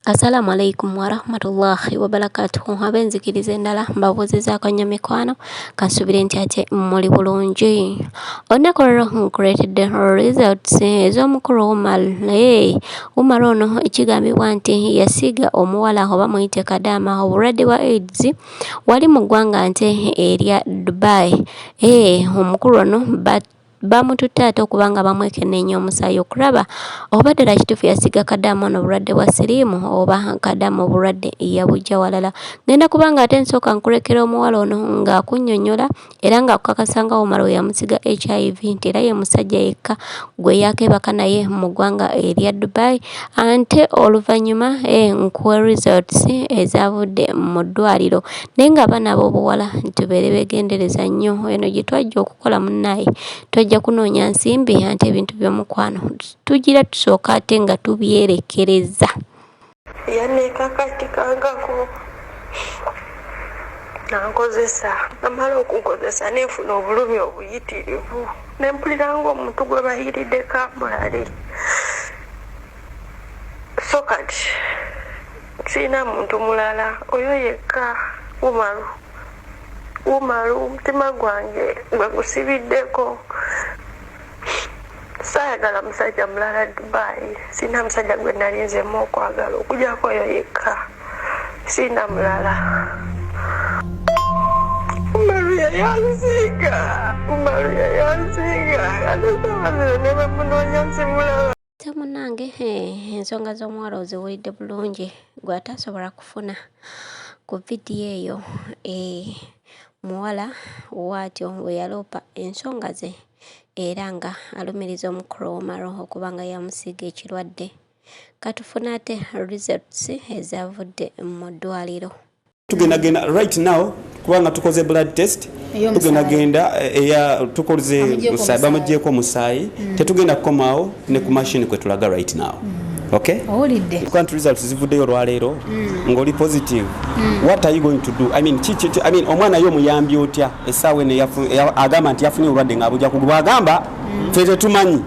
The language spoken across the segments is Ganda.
Assalamu alaikum warahmatullahi wabarakatuh. Abenzikiriza endala mbabuuzizaako nnyo mikwano kansubire nti ate muli bulungi. Olunaku olwo nkuleetedde results ez'omukulu Umaru ono ekigambibwa nti yasiiga omuwala oba muyite Kadama obulwadde bwa AIDS wali mu ggwanga nte erya Dubai. Omukulu ono bamututte ate okuba nga bamwekenneenya omusaayi okulaba oba ddala kituufu yasiiga Kadama ono obulwadde bwa Sirimu oba Kadama obulwadde yabujja walala. Ngenda kubanga ate nsooka nkulekera omuwala ono ng'akunnyonnyola era ng'akukakasa nga Umaru yamusiga HIV nti era ye musajja yekka gwe yakeebaka naye mu ggwanga erya Dubai. Ante oluvannyuma nkuwe results ezavudde mu ddwaliro naye ng'abaana ab'obuwala tubeere beegendereza nnyo. Eno gye twajja okukola munnaaye tojja kunoonya nsimbi ante ebintu by'omukwano tugira tusooka ate nga tubyerekereza. Yanneekakatikangako nankozesa namala okunkozesa neefuna obulumi obuyitirivu nempulira ng'omuntu gwe bayiridde kambulali. So kati sirina muntu mulala oyo yekka Umaru omutima gwange gwe gusibiddeko. Saayagala musajja mulala Dubai, sirina musajja gwe nalinzemu okwagala okujjako oyo yekka, sirina mulala. Umaru yayansiiga ate saabaziro ne bamunoonya nsimulaba. Munnange ensonga z'omuwala oziwulidde bulungi gwe atasobola kufuna ku vidiyo eyo. Muwala waatyo bwe yaloopa ensonga ze era nga alumiriza omukulu Umaru okuba nga yamusiiga ekirwadde. Katufuna ate results ezavudde mu ddwaliro. Tugendagenda right now kubanga tukoze blood test tugendagenda tukoze bamugyeeko omusaayi tetugenda kukomaawo ne ku machine kwe tulaga right now. Okay? Country results zivuddeyo olwaleero ng'oli positive. What are you going to do? I mean omwana yo muyambi otya essaawa eno agamba nti yafunye obulwadde ng'abujja kugwa agamba ffe tetumanyi.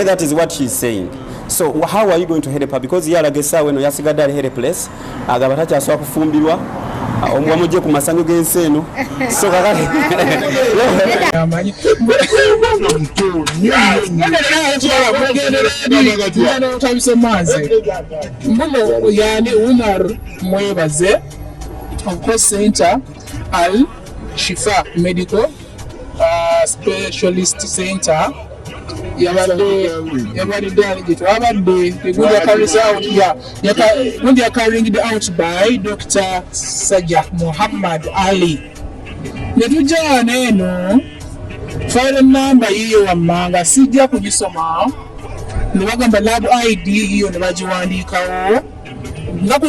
That is what she's saying. So how are you going to help her? Because ye alaga essaawa eno yasigadde ali helpless agamba takyasobola kufumbirwa omwamugye ku masanyu g'ensi eno. So kakati mbuno yani Umaru mwebaze Health Center Al Shifa Medical Specialist Center yabadde carried out by Dr. Sajjah Muhammad Ali. Netujja neno file number yiyo wammanga sijja kugisoma ne bagamba lab ID yiyo ne bagiwandiikawo nnaku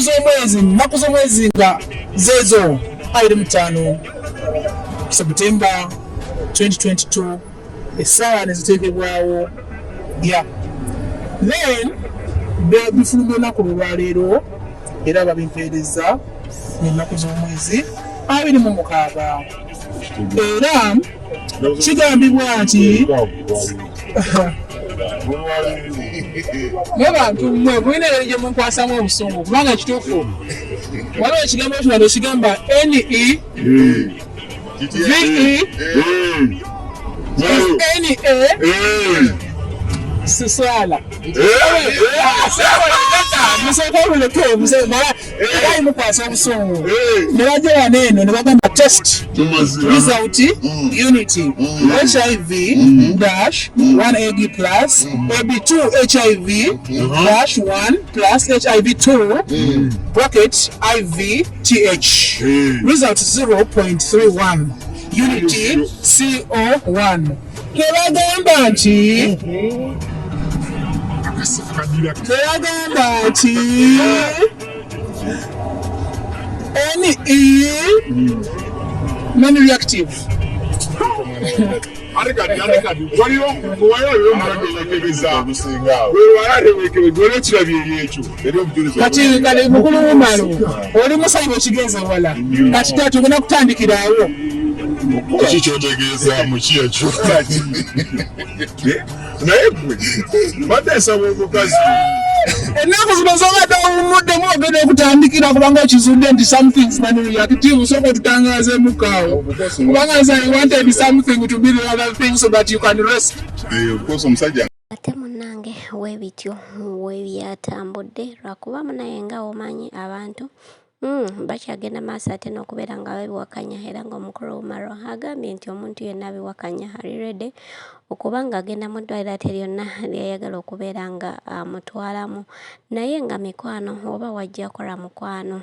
z'omwezi nga zezo 25 September 2022 essaawa ne ziteekebwawo. Then bifulumya olunaku lwaleero era babimpeereza ennaku z'omwezi 26 era kigambibwa nti abantu mmwe mulina engeri gye munkwasamu obusungu kubanga kituufu waliwo ekigambo ekirala ekigamba NE Sisala. Test result unity HIV -1 AD plus AB2 HIV -1 plus HIV2 bracket IV TH result 0.31 unity CO1. Kebagamba nti non-reactive. Kati kale mukulu Umaru oli musaibo kigenze wala kati tugenda kutandikirawo ekikyotegeeza muki ekyo naye gwe badde nsaba omukazi ennaku zino zobadde owumuddemu ogenda okutandikira kubanga okizudde nti something's manuya kitiivu sooka otutangaazeemukaawo kubanga nze I wanted something to be the other thing so that you can rest. Omusajja ate munnange weebityo weebyatambudde lwakuba munaye nga omanyi abantu bakyagenda maaso ate n'okubeera nga babiwakanya era ng'omukulu Umaru agambye nti omuntu yenna abiwakanya alirede okuba ng'agenda mu ddwaliro ate lyonna lyayagala okubeera nga amutwalamu naye nga mikwano oba wajja kola mukwano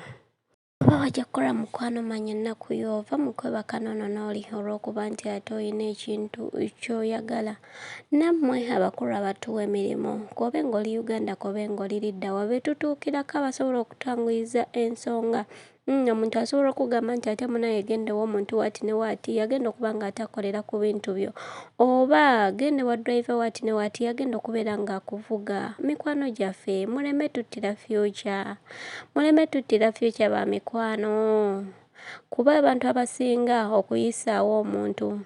manya ennaku y'ova mu kwebaka nono n'oli olw'okuba nti ate olina ekintu ky'oyagala. Nammwe abakulu abatuwa emirimu kobe ng'oli Uganda kobe ng'oli lidda wabe tutuukirako abasobola okutanguyiza ensonga. Omuntu asobola okugamba nti ate munaye gendewa omuntu waati ne waati yagenda okuba nga atakolera ku bintu byo oba gendewa driver waati ne waati yagenda okubeera nga akuvuga. Mikwano gyaffe muleme tuttira future ba mikwano kuba abantu abasinga okuyisaawo omuntu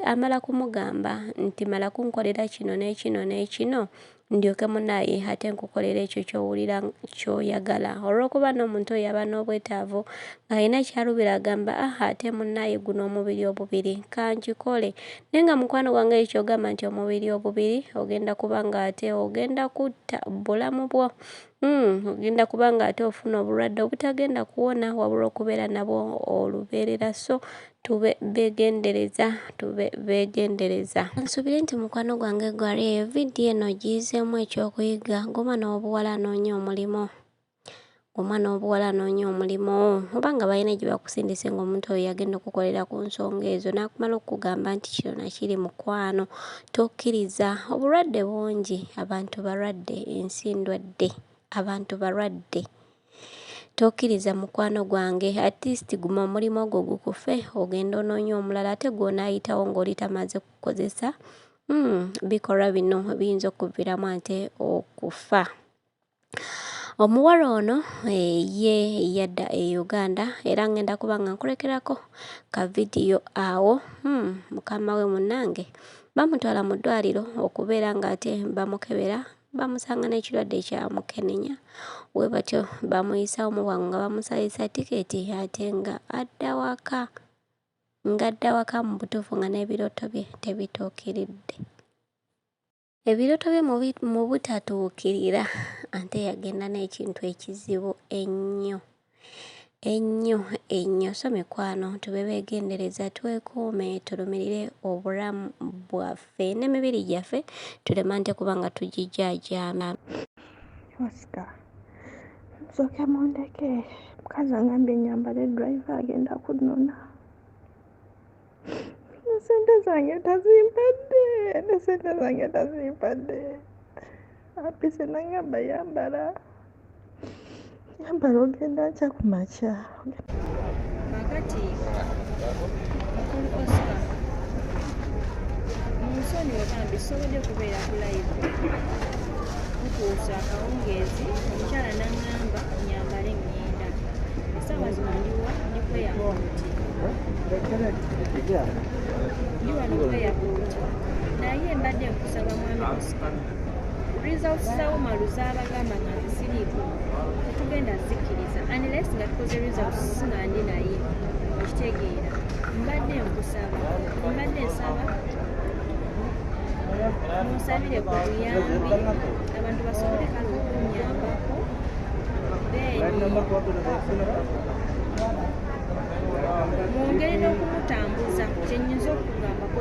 amala kumugamba nti mala kunkolera kino n'ekino n'ekino ndyoke munaye ate nkukolera ekyo ky'owulira ky'oyagala olw'okuba n'omuntu oyo aba n'obwetaavu ng'alina kyalubira agamba ate munaye guno omubiri obubiri kankikole naye nga mukwano gwange ekyogamba nti omubiri obubiri ogenda kuba nga ate ogenda kutta bulamu bwo ogenda kuba nga ate ofuna obulwadde obutagenda kuwona wabula okubeera nabwo olubeerera so tube begendereza. Nsuubire nti mukwano gwange gwali vidiyo eno giyizeemu ekyokuyiga ng'omwana w'obuwala anoonya omulimu oba nga balina gye bakusindise ng'omuntu oyo yagenda okukolera ku nsonga ezo n'akumala okugamba nti kino nakiri mukwano tokkiriza. Obulwadde bungi, abantu balwadde, ensi ndwadde, abantu balwadde. Tokkiriza mukwano gwange at least guma omulimu ogwo gukufe ogenda onoonya omulala ate gw'onaayitawo ng'oli tamaze kukozesa bikolwa bino biyinza okuviiramu ate okufa. Omuwala ono ye yadda e Uganda era ngenda kuba nga nkulekerako ka vidiyo awo. Mukama we munnange bamutwala mu ddwaliro okubeera nga ate bamukebera bamusanga n'ekirwadde ekyamukenenya we batyo bamuyisawo mu bwangu nga bamusayisa tikeeti ate nga adda waka mu butuufu nga n'ebirooto bye tebituukiridde. Ebirooto bye mu butatuukirira ate yagenda n'ekintu ekizibu ennyo. So mikwano tube beegendereza twekuume tulumirire obulamu bwaffe n'emibiri gyaffe tulema nte kuba nga tugijaajaama. Oscar nsooke mundeke mukazi angambye ennyambala driver agenda kunona nesente zange tazimpadde apise nangamba yambala ogenda nca ku makya kakati mukulu Oscar munsonyi ogambe sobodde kubeera ku live mutuusa akawungeezi omukyala n'angamba nyambale emyenda essaawa zino ndikweyakuuti ndi wano kweyakuuti naye mbadde nkusaba mwami Oscar results za Umaru zaabagamba nga zisiriiku tetugenda zikkiriza unless nga tukoze results nga ndi naye okitegeera mbadde nsaba munsabire ku buyambi abantu basobole kale okunyambako mu ngeri n'okumutambuza kyenyinza okugambako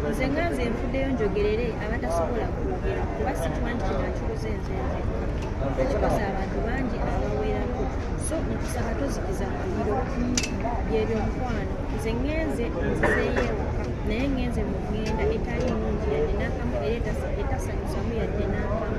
nze nga nze nfuddeyo njogerere abatasobola kwogera kuba sikimanyi kino akikoze nzenze ekikoze abantu bangi abawerako so nkusaba tozikiza muliro byebyo mukwano nze ngenze nzizeeyo ewaka naye ngenze mu ngenda etali nnungi yadde n'akamu era etasanyusamu yadde n'akamu.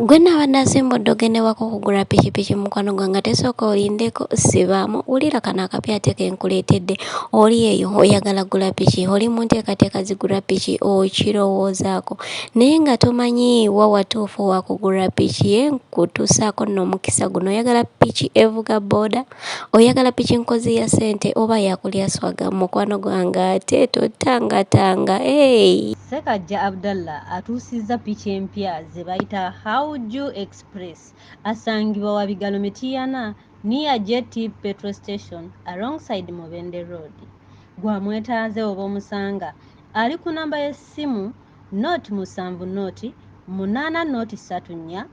Gwe nabadde asimbudde ogende wako okugula pikipiki mukwano gwange tesooka olindeko sibaamu wulira kano akapya ate kenkuleetedde oli eyo oyagala gula piki oli mu nteekateeka zigula piki okirowoozaako naye nga tomanyiiwa watuufu wakugula piki nkutuusaako n'omukisa guno oyagala piki evuga booda oyagala piki nkozi ya ssente oba yakulya swaga mukwano gwange ate totangatanga Sekajja Abdallah atuusizza piki empya ze bayita Buju Express asangibwa wa Bigalo Mitiana near JT Petrol Station alongside Mubende Road. Gwamwetaaze oba omusanga ali ku namba y'essimu noti 7 noti 8 noti 34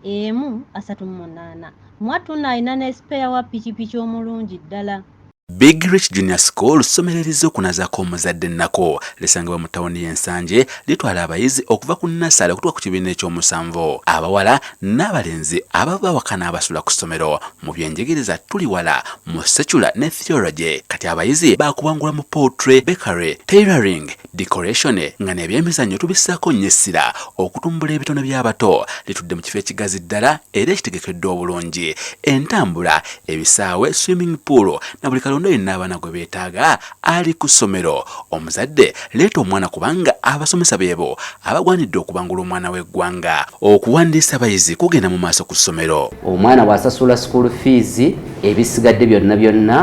138. Mwatuna alina ne spare wa pikipiki omulungi ddala. Big Rich Junior School somererizo kunazaako omuzadde nnako lisangibwa mu tawuni y'Ensanje litwala abayizi okuva ku nnasale okutuuka ku kibiina eky'omusanvu abawala n'abalenzi abava wakana abasula ku ssomero mu byenjigiriza tuli wala mu secular ne theology kati abayizi baakubangula mu poetry, bakery, tailoring, decoration nga n'ebyemizannyo tubissaako nnyo essira okutumbula ebitono by'abato litudde mu kifo ekigazi ddala era ekitegekeddwa obulungi entambula ebisaawe swimming pool na buli kalonda yenna abaana gwe beetaaga ali ku ssomero omuzadde leeta omwana kubanga abasomesa beebo abagwanidde okubangula omwana w'eggwanga okuwandiisa abayizi kugenda mu maaso ku ssomero omwana bw'asasula school fees ebisigadde byonna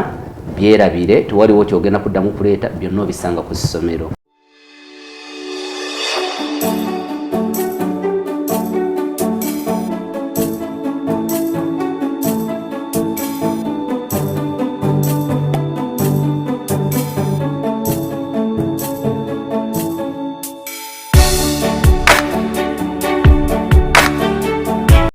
byerabire tewaliwo kyogenda kuddamu kuleeta byonna obisanga ku ssomero.